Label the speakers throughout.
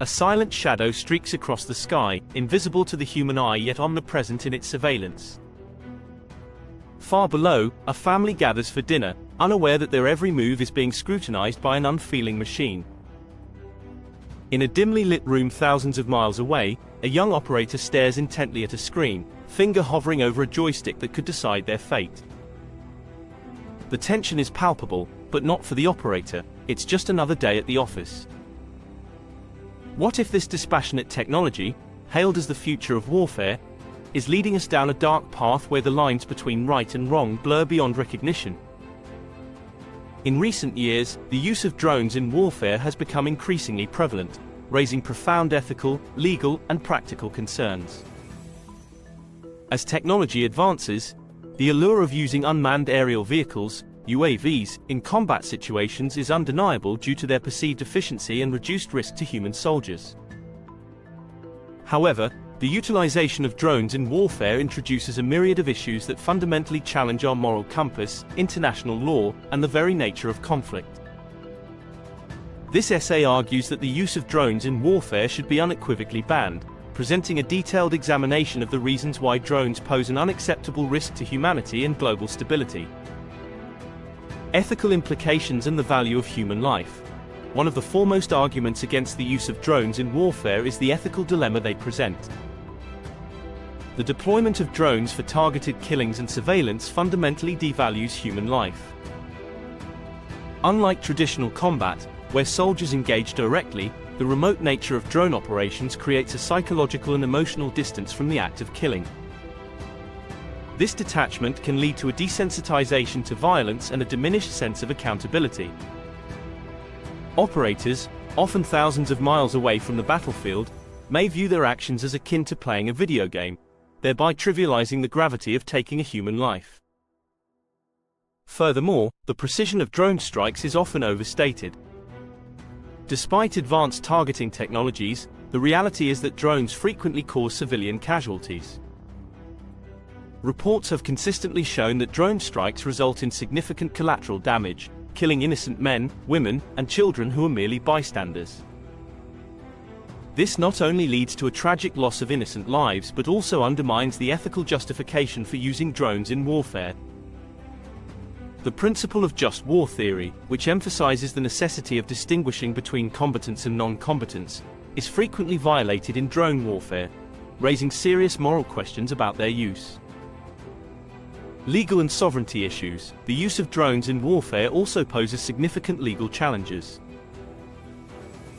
Speaker 1: A silent shadow streaks across the sky, invisible to the human eye yet omnipresent in its surveillance. Far below, a family gathers for dinner, unaware that their every move is being scrutinized by an unfeeling machine. In a dimly lit room thousands of miles away, a young operator stares intently at a screen, finger hovering over a joystick that could decide their fate. The tension is palpable, but not for the operator. It's just another day at the office. What if this dispassionate technology, hailed as the future of warfare, is leading us down a dark path where the lines between right and wrong blur beyond recognition? In recent years, the use of drones in warfare has become increasingly prevalent, raising profound ethical, legal, and practical concerns. As technology advances, the allure of using unmanned aerial vehicles, UAVs, in combat situations is undeniable due to their perceived efficiency and reduced risk to human soldiers. However, the utilization of drones in warfare introduces a myriad of issues that fundamentally challenge our moral compass, international law, and the very nature of conflict. This essay argues that the use of drones in warfare should be unequivocally banned, presenting a detailed examination of the reasons why drones pose an unacceptable risk to humanity and global stability. Ethical implications and the value of human life. One of the foremost arguments against the use of drones in warfare is the ethical dilemma they present. The deployment of drones for targeted killings and surveillance fundamentally devalues human life. Unlike traditional combat, where soldiers engage directly, the remote nature of drone operations creates a psychological and emotional distance from the act of killing. This detachment can lead to a desensitization to violence and a diminished sense of accountability. Operators, often thousands of miles away from the battlefield, may view their actions as akin to playing a video game, thereby trivializing the gravity of taking a human life. Furthermore, the precision of drone strikes is often overstated. Despite advanced targeting technologies, the reality is that drones frequently cause civilian casualties. Reports have consistently shown that drone strikes result in significant collateral damage, killing innocent men, women, and children who are merely bystanders. This not only leads to a tragic loss of innocent lives but also undermines the ethical justification for using drones in warfare. The principle of just war theory, which emphasizes the necessity of distinguishing between combatants and non-combatants, is frequently violated in drone warfare, raising serious moral questions about their use. Legal and sovereignty issues. The use of drones in warfare also poses significant legal challenges.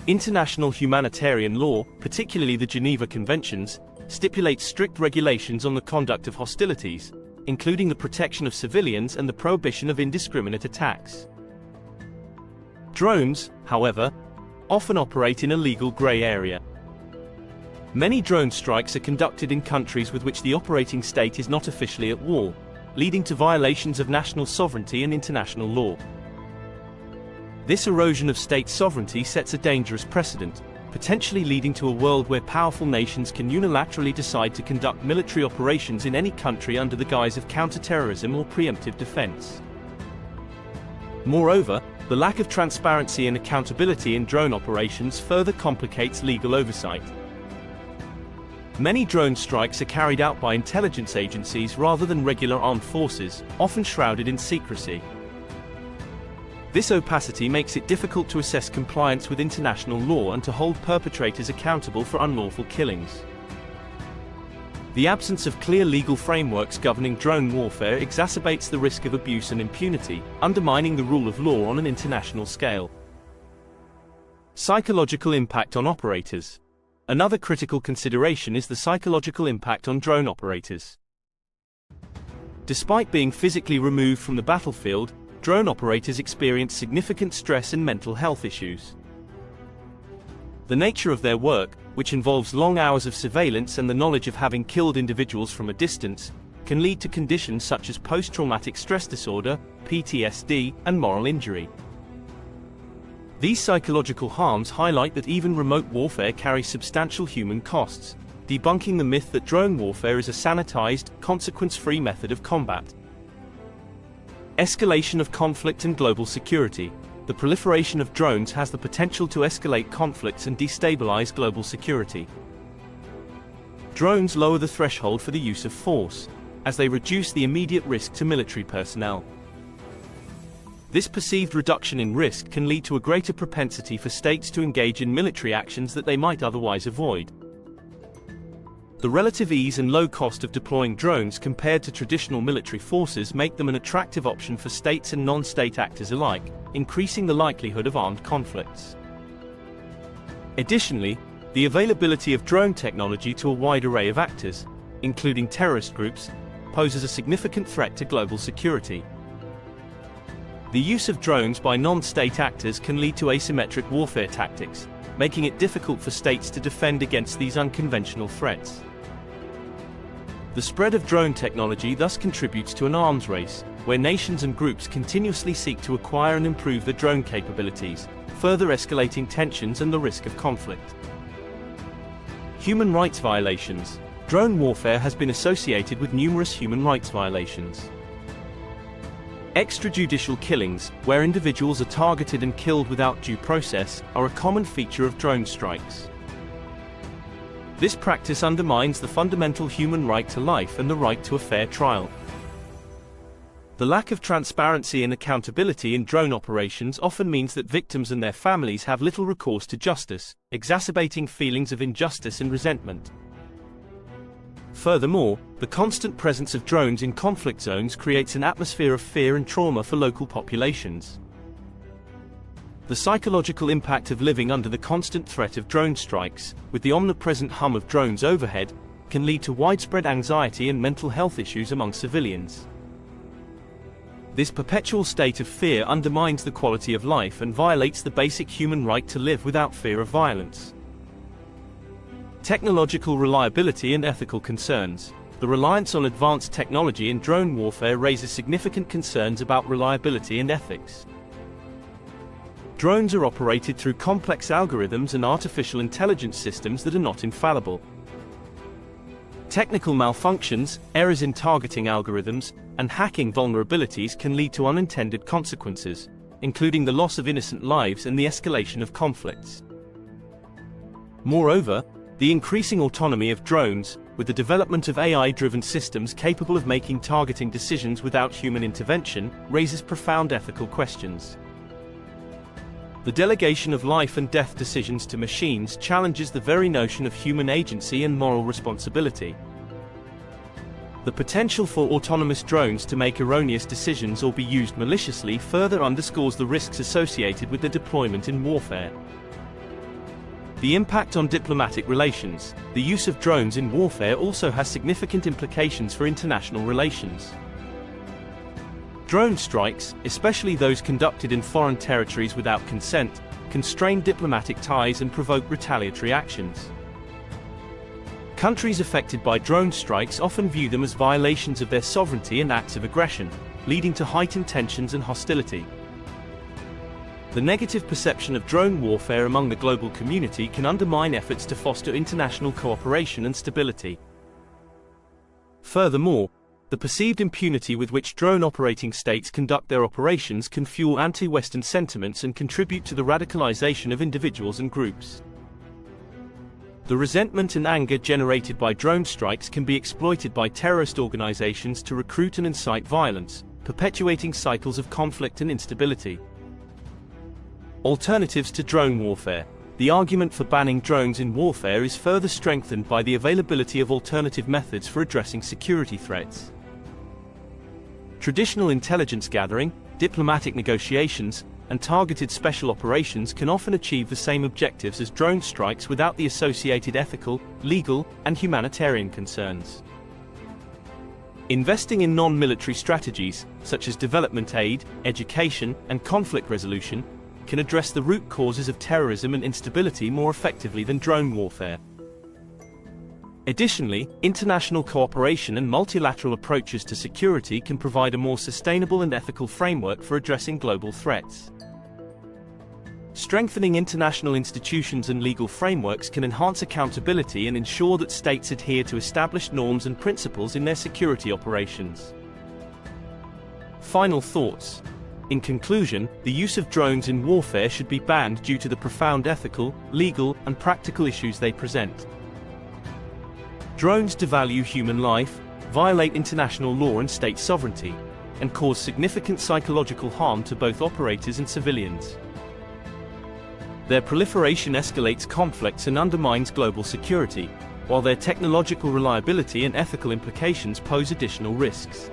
Speaker 1: International humanitarian law, particularly the Geneva Conventions, stipulates strict regulations on the conduct of hostilities, including the protection of civilians and the prohibition of indiscriminate attacks. Drones, however, often operate in a legal gray area. Many drone strikes are conducted in countries with which the operating state is not officially at war, leading to violations of national sovereignty and international law. This erosion of state sovereignty sets a dangerous precedent, potentially leading to a world where powerful nations can unilaterally decide to conduct military operations in any country under the guise of counterterrorism or preemptive defense. Moreover, the lack of transparency and accountability in drone operations further complicates legal oversight. Many drone strikes are carried out by intelligence agencies rather than regular armed forces, often shrouded in secrecy. This opacity makes it difficult to assess compliance with international law and to hold perpetrators accountable for unlawful killings. The absence of clear legal frameworks governing drone warfare exacerbates the risk of abuse and impunity, undermining the rule of law on an international scale. Psychological impact on operators. Another critical consideration is the psychological impact on drone operators. Despite being physically removed from the battlefield, drone operators experience significant stress and mental health issues. The nature of their work, which involves long hours of surveillance and the knowledge of having killed individuals from a distance, can lead to conditions such as post-traumatic stress disorder, PTSD, and moral injury. These psychological harms highlight that even remote warfare carries substantial human costs, debunking the myth that drone warfare is a sanitized, consequence-free method of combat. Escalation of conflict and global security. the proliferation of drones has the potential to escalate conflicts and destabilize global security. Drones lower the threshold for the use of force, as they reduce the immediate risk to military personnel. This perceived reduction in risk can lead to a greater propensity for states to engage in military actions that they might otherwise avoid. The relative ease and low cost of deploying drones compared to traditional military forces make them an attractive option for states and non-state actors alike, increasing the likelihood of armed conflicts. Additionally, the availability of drone technology to a wide array of actors, including terrorist groups, poses a significant threat to global security. The use of drones by non-state actors can lead to asymmetric warfare tactics, making it difficult for states to defend against these unconventional threats. The spread of drone technology thus contributes to an arms race, where nations and groups continuously seek to acquire and improve their drone capabilities, further escalating tensions and the risk of conflict. Human rights violations. Drone warfare has been associated with numerous human rights violations. Extrajudicial killings, where individuals are targeted and killed without due process, are a common feature of drone strikes. This practice undermines the fundamental human right to life and the right to a fair trial. The lack of transparency and accountability in drone operations often means that victims and their families have little recourse to justice, exacerbating feelings of injustice and resentment. Furthermore, the constant presence of drones in conflict zones creates an atmosphere of fear and trauma for local populations. The psychological impact of living under the constant threat of drone strikes, with the omnipresent hum of drones overhead, can lead to widespread anxiety and mental health issues among civilians. This perpetual state of fear undermines the quality of life and violates the basic human right to live without fear of violence. Technological reliability and ethical concerns. The reliance on advanced technology in drone warfare raises significant concerns about reliability and ethics. Drones are operated through complex algorithms and artificial intelligence systems that are not infallible. Technical malfunctions, errors in targeting algorithms, and hacking vulnerabilities can lead to unintended consequences, including the loss of innocent lives and the escalation of conflicts. Moreover, the increasing autonomy of drones, with the development of AI-driven systems capable of making targeting decisions without human intervention, raises profound ethical questions. The delegation of life and death decisions to machines challenges the very notion of human agency and moral responsibility. The potential for autonomous drones to make erroneous decisions or be used maliciously further underscores the risks associated with their deployment in warfare. The impact on diplomatic relations. The use of drones in warfare also has significant implications for international relations. Drone strikes, especially those conducted in foreign territories without consent, can strain diplomatic ties and provoke retaliatory actions. Countries affected by drone strikes often view them as violations of their sovereignty and acts of aggression, leading to heightened tensions and hostility. The negative perception of drone warfare among the global community can undermine efforts to foster international cooperation and stability. Furthermore, the perceived impunity with which drone operating states conduct their operations can fuel anti-Western sentiments and contribute to the radicalization of individuals and groups. The resentment and anger generated by drone strikes can be exploited by terrorist organizations to recruit and incite violence, perpetuating cycles of conflict and instability. Alternatives to drone warfare. The argument for banning drones in warfare is further strengthened by the availability of alternative methods for addressing security threats. Traditional intelligence gathering, diplomatic negotiations, and targeted special operations can often achieve the same objectives as drone strikes without the associated ethical, legal, and humanitarian concerns. Investing in non-military strategies, such as development aid, education, and conflict resolution, can address the root causes of terrorism and instability more effectively than drone warfare. Additionally, international cooperation and multilateral approaches to security can provide a more sustainable and ethical framework for addressing global threats. Strengthening international institutions and legal frameworks can enhance accountability and ensure that states adhere to established norms and principles in their security operations. Final thoughts. In conclusion, the use of drones in warfare should be banned due to the profound ethical, legal, and practical issues they present. Drones devalue human life, violate international law and state sovereignty, and cause significant psychological harm to both operators and civilians. Their proliferation escalates conflicts and undermines global security, while their technological reliability and ethical implications pose additional risks.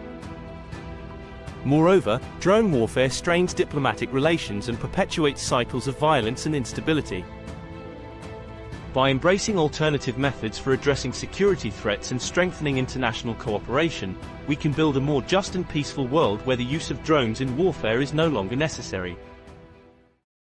Speaker 1: Moreover, drone warfare strains diplomatic relations and perpetuates cycles of violence and instability. By embracing alternative methods for addressing security threats and strengthening international cooperation, we can build a more just and peaceful world where the use of drones in warfare is no longer necessary.